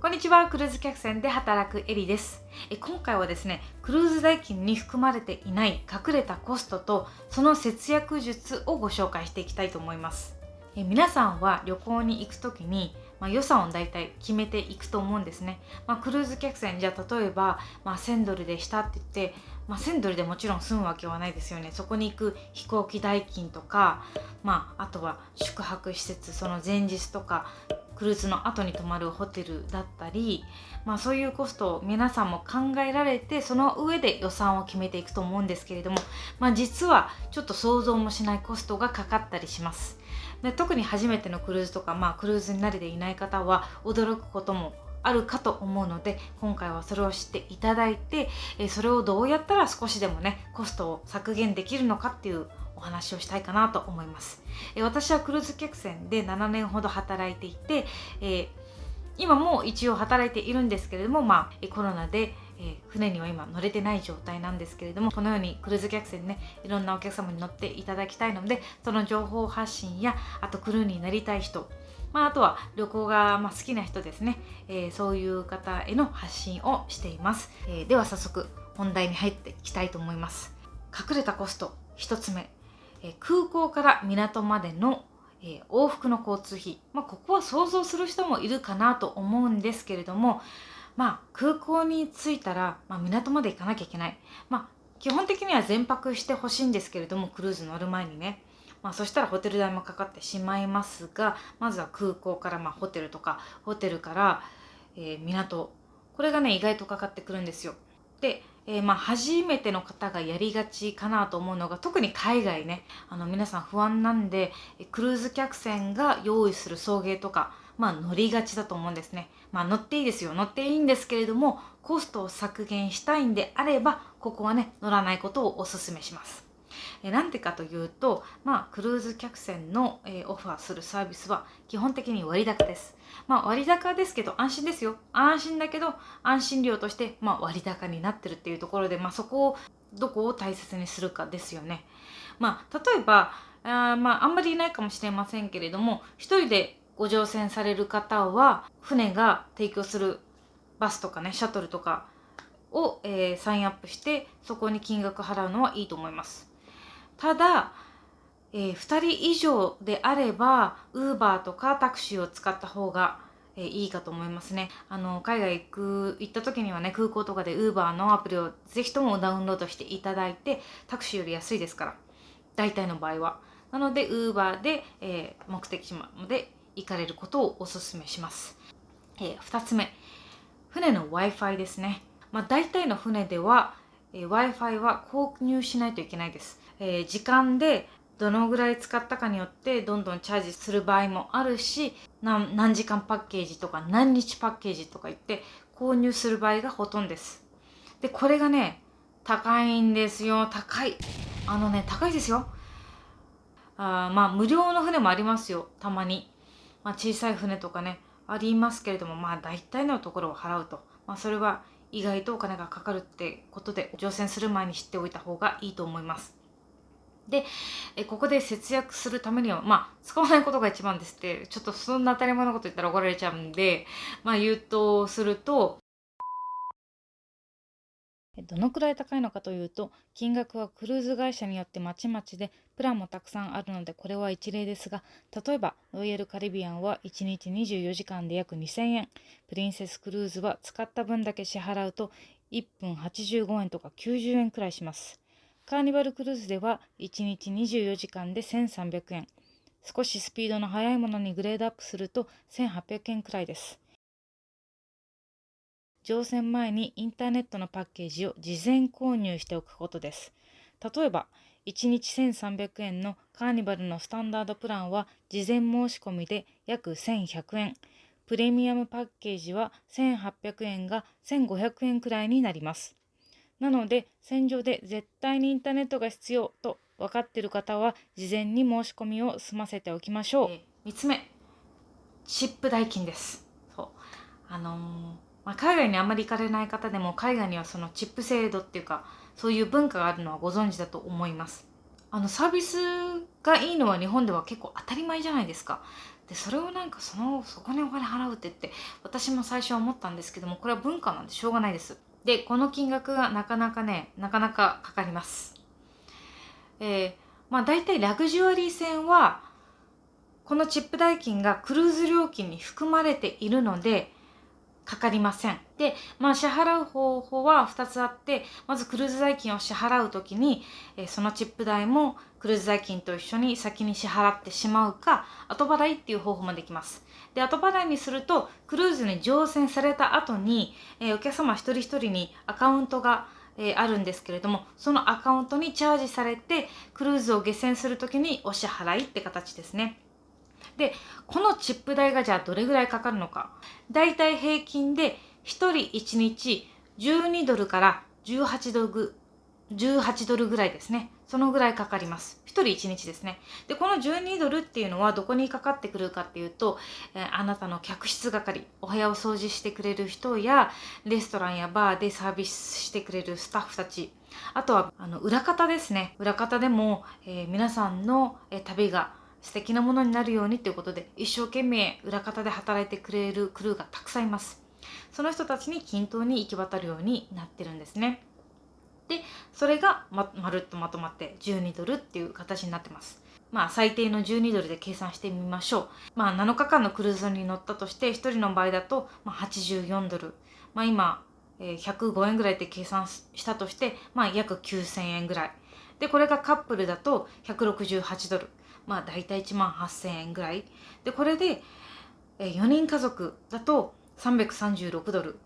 こんにちは。クルーズ客船で働くエリです。今回はですね、クルーズ代金に含まれていない隠れたコストとその節約術をご紹介していきたいと思います。皆さんは旅行に行くときに、予算をだいたい決めていくと思うんですね。クルーズ客船じゃあ例えば、1000ドルでしたって言って、1000ドルでもちろん済むわけはないですよね。そこに行く飛行機代金とか、あとは宿泊施設、その前日とかクルーズの後に泊まるホテルだったり、そういうコストを皆さんも考えられて、その上で予算を決めていくと思うんですけれども、実はちょっと想像もしないコストがかかったりします。で、特に初めてのクルーズとか、クルーズに慣れていない方は驚くこともあるかと思うので、今回はそれを知っていただいて、それをどうやったら少しでもねコストを削減できるのかっていうお話をしたいかなと思います。私はクルーズ客船で7年ほど働いていて、今も一応働いているんですけれども、コロナで船には今乗れてない状態なんですけれども、このようにクルーズ客船ね、いろんなお客様に乗っていただきたいので、その情報発信や、あとクルーになりたい人、あとは旅行が好きな人ですね、そういう方への発信をしています。では早速本題に入っていきたいと思います。隠れたコスト1つ目、空港から港までの往復の交通費、ここは想像する人もいるかなと思うんですけれども、空港に着いたら、港まで行かなきゃいけない。基本的には全泊してほしいんですけれども、クルーズ乗る前にね、そしたらホテル代もかかってしまいますが、まずは空港からホテルとか、ホテルから、港、これがね意外とかかってくるんですよ。で、初めての方がやりがちかなと思うのが、特に海外ね、皆さん不安なんで、クルーズ客船が用意する送迎とか、乗りがちだと思うんですね。乗っていいですよ、乗っていいんですけれども、コストを削減したいんであれば、ここはね乗らないことをお勧めします。なんでかというと、クルーズ客船の、オファーするサービスは基本的に割高です。割高ですけど安心ですよ。安心だけど安心料として、割高になってるっていうところで、そこをどこを大切にするかですよね。例えばあんまりいないかもしれませんけれども、一人でご乗船される方は船が提供するバスとかね、シャトルとかを、サインアップして、そこに金額払うのはいいと思います。ただ、2人以上であれば Uber とかタクシーを使った方がいいかと思いますね。海外行った時にはね、空港とかで Uber のアプリをぜひともダウンロードしていただいて、タクシーより安いですから、大体の場合は。なので Uber で、目的地まで行かれることをお勧めします。2つ目、船の Wi-Fi ですね。大体の船では、Wi-Fi は購入しないといけないです。時間でどのぐらい使ったかによってどんどんチャージする場合もあるし、何時間パッケージとか何日パッケージとか言って購入する場合がほとんどです。で、これがね高いんですよ。高いですよ。無料の船もありますよ、たまに。小さい船とかねありますけれども、大体のところを払うと、それは意外とお金がかかるってことで、乗船する前に知っておいた方がいいと思います。で、ここで節約するためには、使わないことが一番ですって、ちょっとそんな当たり前のこと言ったら怒られちゃうんで、言うとすると、どのくらい高いのかというと、金額はクルーズ会社によってまちまちで、プランもたくさんあるのでこれは一例ですが、例えばロイヤルカリビアンは1日24時間で約2000円、プリンセスクルーズは使った分だけ支払うと1分85円とか90円くらいします。カーニバルクルーズでは1日24時間で1300円、少しスピードの速いものにグレードアップすると1800円くらいです。乗船前にインターネットのパッケージを事前購入しておくことです。例えば、1日1300円のカーニバルのスタンダードプランは事前申し込みで約1100円。プレミアムパッケージは1800円が1500円くらいになります。なので、船上で絶対にインターネットが必要と分かっている方は、事前に申し込みを済ませておきましょう。3つ目、チップ代金です。海外にあんまり行かれない方でも、海外にはそのチップ制度っていうか、そういう文化があるのはご存知だと思います。サービスがいいのは日本では結構当たり前じゃないですか。でそれをなんかそこにお金払うってって私も最初は思ったんですけども、これは文化なんでしょうがないです。でこの金額がなかなかかかります。だいたいラグジュアリー船はこのチップ代金がクルーズ料金に含まれているのでかかりません。で、支払う方法は2つあって、まずクルーズ代金を支払うときに、そのチップ代もクルーズ代金と一緒に先に支払ってしまうか、後払いっていう方法もできます。で、後払いにすると、クルーズに乗船された後に、お客様一人一人にアカウントがあるんですけれども、そのアカウントにチャージされて、クルーズを下船するときにお支払いって形ですね。で、このチップ代がじゃあどれぐらいかかるのか。だいたい平均で1人1日12ドルから18ドルぐらいですね。そのぐらいかかります。1人1日ですね。で、この12ドルっていうのはどこにかかってくるかっていうと、あなたの客室係、お部屋を掃除してくれる人や、レストランやバーでサービスしてくれるスタッフたち、あとは裏方ですね。裏方でも、皆さんの、旅が素敵なものになるようにということで一生懸命裏方で働いてくれるクルーがたくさんいます。その人たちに均等に行き渡るようになってるんですね。でそれがまるっとまとまって12ドルっていう形になってます。最低の12ドルで計算してみましょう。7日間のクルーズに乗ったとして1人の場合だと84ドル、今105円ぐらいで計算したとして約9000円ぐらいで、これがカップルだと168ドル、だいたい1万8000円ぐらいで、これで4人家族だと336ドル、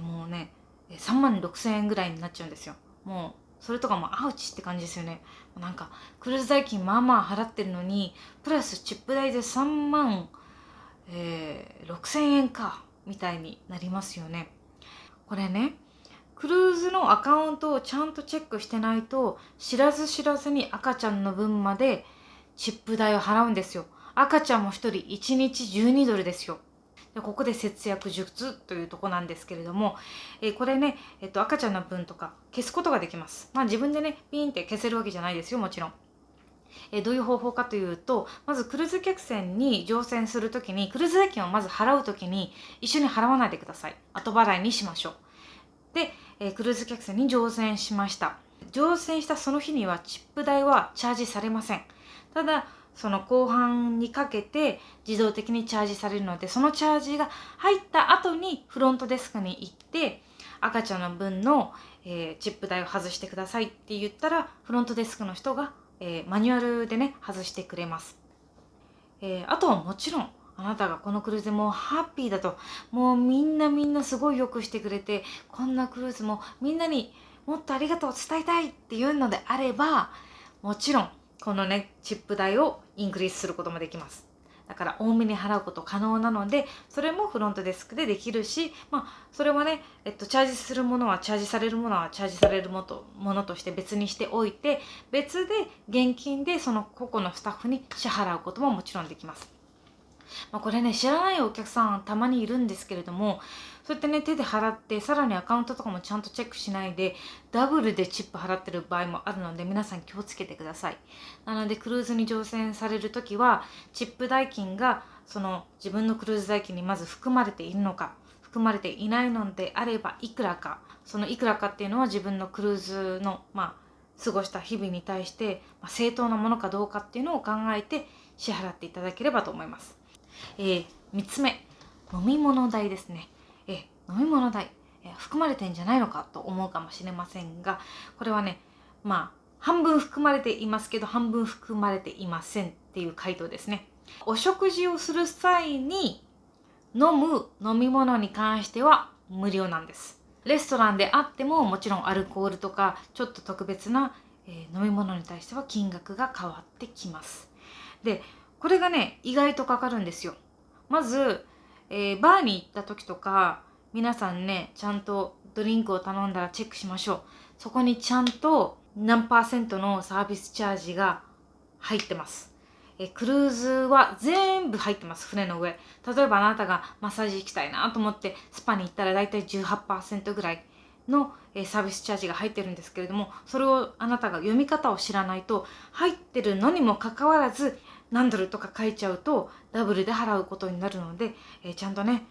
もうね3万6000円ぐらいになっちゃうんですよ。もうそれとかもアウチって感じですよね。なんかクルーズ代金払ってるのにプラスチップ代で3万、6000円かみたいになりますよね。これね、クルーズのアカウントをちゃんとチェックしてないと、知らず知らずに赤ちゃんの分までチップ代を払うんですよ。赤ちゃんも1人1日12ドルですよ。でここで節約術というとこなんですけれども、これね、赤ちゃんの分とか消すことができます。自分でねピンって消せるわけじゃないですよ、もちろん。どういう方法かというと、まずクルーズ客船に乗船するときに、クルーズ代金をまず払うときに一緒に払わないでください。後払いにしましょう。で、クルーズ客船に乗船しました。乗船したその日にはチップ代はチャージされません。ただその後半にかけて自動的にチャージされるので、そのチャージが入った後にフロントデスクに行って赤ちゃんの分の、チップ代を外してくださいって言ったら、フロントデスクの人が、マニュアルでね外してくれます。あとはもちろんあなたがこのクルーズでもうハッピーだと、もうみんなすごいよくしてくれて、こんなクルーズもみんなにもっとありがとうを伝えたいっていうのであれば、もちろんこのねチップ代をインクリースすることもできます。だから多めに払うこと可能なので、それもフロントデスクでできるし、それはね、チャージするものはチャージされるものはチャージされるものとして別にしておいて、別で現金でその個々のスタッフに支払うことももちろんできます。これね、知らないお客さんたまにいるんですけれども、そうやってね手で払ってさらにアカウントとかもちゃんとチェックしないでダブルでチップ払ってる場合もあるので、皆さん気をつけてください。なのでクルーズに乗船されるときはチップ代金がその自分のクルーズ代金にまず含まれているのか、含まれていないのであればいくらか、そのいくらかっていうのは自分のクルーズの過ごした日々に対して正当なものかどうかっていうのを考えて支払っていただければと思います。3つ目、飲み物代ですね。飲み物代、含まれてんじゃないのかと思うかもしれませんが、これはね半分含まれていますけど半分含まれていませんっていう回答ですね。お食事をする際に飲む飲み物に関しては無料なんです。レストランであってももちろんアルコールとかちょっと特別な、飲み物に対しては金額が変わってきます。でこれがね意外とかかるんですよ。まず、バーに行った時とか皆さんねちゃんとドリンクを頼んだらチェックしましょう。そこにちゃんと何%のサービスチャージが入ってます。クルーズは全部入ってます。船の上、例えばあなたがマッサージ行きたいなと思ってスパに行ったらだいたい 18% ぐらいのサービスチャージが入ってるんですけれども、それをあなたが読み方を知らないと入ってるのにもかかわらず何ドルとか書いちゃうとダブルで払うことになるので、ちゃんとね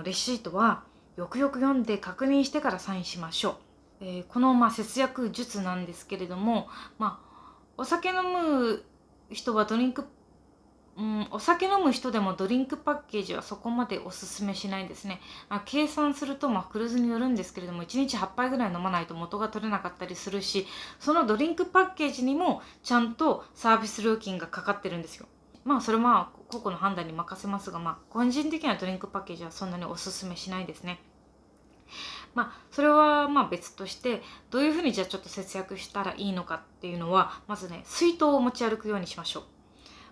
レシートはよくよく読んで確認してからサインしましょう。この節約術なんですけれども、お酒飲む人はお酒飲む人でもドリンクパッケージはそこまでおすすめしないですね。計算するとクルーズによるんですけれども、1日8杯ぐらい飲まないと元が取れなかったりするし、そのドリンクパッケージにもちゃんとサービス料金がかかってるんですよ。それは個々の判断に任せますが、個人的にはドリンクパッケージはそんなにおすすめしないですね。それは別として、どういうふうにじゃあちょっと節約したらいいのかっていうのは、まずね、水筒を持ち歩くようにしましょう。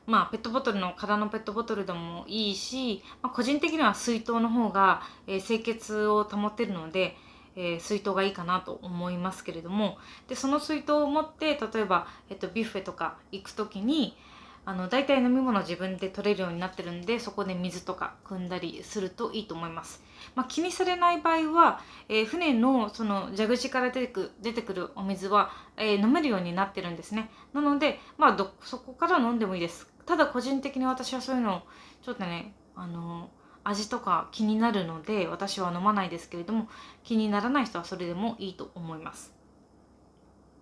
ペットボトルの空のペットボトルでもいいし、個人的には水筒の方が、清潔を保っているので、水筒がいいかなと思いますけれども、でその水筒を持って例えば、ビュッフェとか行く時に大体飲み物自分で取れるようになってるんで、そこで水とか汲んだりするといいと思います。気にされない場合は、船のその蛇口から出てくるお水は、飲めるようになってるんですね。なので、そこから飲んでもいいです。ただ個人的に私はそういうのちょっとね、味とか気になるので私は飲まないですけれども、気にならない人はそれでもいいと思います。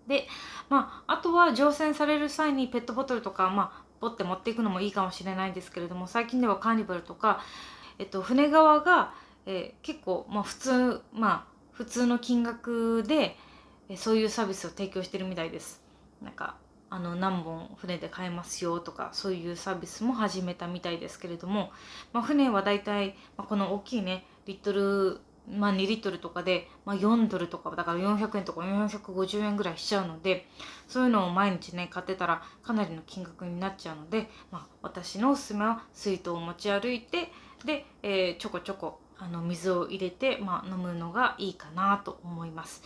で、あとは乗船される際にペットボトルとか、ポッて持っていくのもいいかもしれないですけれども、最近ではカーニバルとか、船側が、結構、普通の金額で、そういうサービスを提供してるみたいです。何本船で買えますよとか、そういうサービスも始めたみたいですけれども、船はだいたい、この大きいねリットル、2リットルとかで、4ドルとかだから400円とか450円ぐらいしちゃうので、そういうのを毎日ね買ってたらかなりの金額になっちゃうので、私のおすすめは水筒を持ち歩いて、で、ちょこちょこ水を入れて、飲むのがいいかなと思います。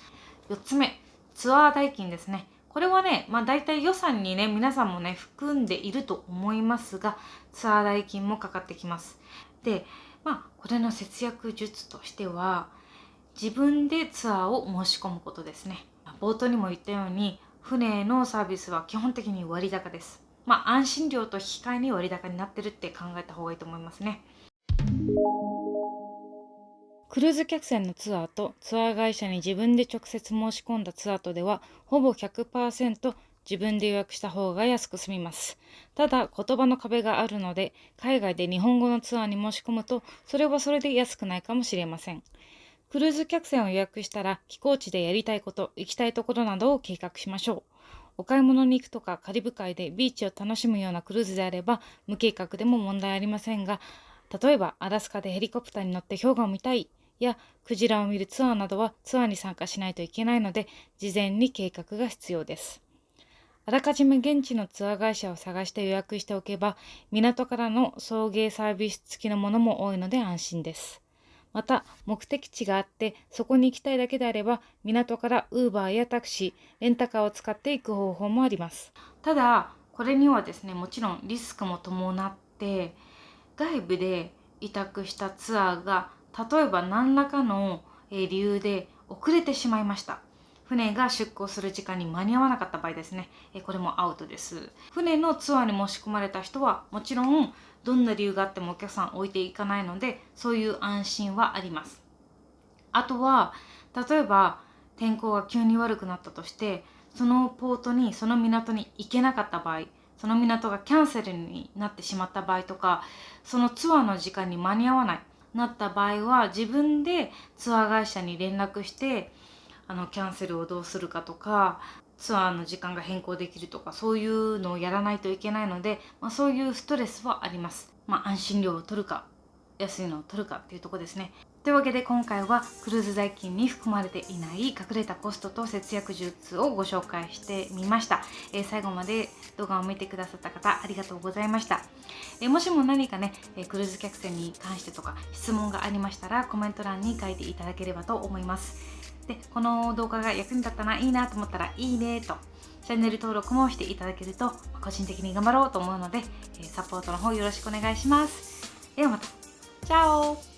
4つ目、ツアー代金ですね。これはね、大体予算にね皆さんもね含んでいると思いますが、ツアー代金もかかってきます。で、これの節約術としては、自分でツアーを申し込むことですね。冒頭にも言ったように、船のサービスは基本的に割高です。安心料と引き換えに割高になってるって考えた方がいいと思いますね。クルーズ客船のツアーとツアー会社に自分で直接申し込んだツアーとでは、ほぼ 100% 自分で予約した方が安く済みます。ただ言葉の壁があるので、海外で日本語のツアーに申し込むとそれはそれで安くないかもしれません。クルーズ客船を予約したら、寄港地でやりたいこと、行きたいところなどを計画しましょう。お買い物に行くとかカリブ海でビーチを楽しむようなクルーズであれば無計画でも問題ありませんが、例えばアラスカでヘリコプターに乗って氷河を見たいやクジラを見るツアーなどはツアーに参加しないといけないので、事前に計画が必要です。あらかじめ現地のツアー会社を探して予約しておけば、港からの送迎サービス付きのものも多いので安心です。また、目的地があってそこに行きたいだけであれば、港からウーバーやタクシー、レンタカーを使って行く方法もあります。ただ、これにはですね、もちろんリスクも伴って、外部で委託したツアーが例えば何らかの理由で遅れてしまいました。船が出港する時間に間に合わなかった場合ですね、これもアウトです。船のツアーに申し込まれた人はもちろんどんな理由があってもお客さん置いていかないので、そういう安心はあります。あとは例えば天候が急に悪くなったとして、そのポートにその港に行けなかった場合、その港がキャンセルになってしまった場合とか、そのツアーの時間に間に合わないなった場合は、自分でツアー会社に連絡してキャンセルをどうするかとか、ツアーの時間が変更できるとか、そういうのをやらないといけないので、そういうストレスはあります。安心料を取るか安いのを取るかっていうところですね。というわけで今回はクルーズ代金に含まれていない隠れたコストと節約術をご紹介してみました。最後まで動画を見てくださった方ありがとうございました。もしも何かね、クルーズ客船に関してとか質問がありましたらコメント欄に書いていただければと思います。で、この動画が役に立ったないいなと思ったらいいねとチャンネル登録もしていただけると個人的に頑張ろうと思うので、サポートの方よろしくお願いします。ではまた。チャオ。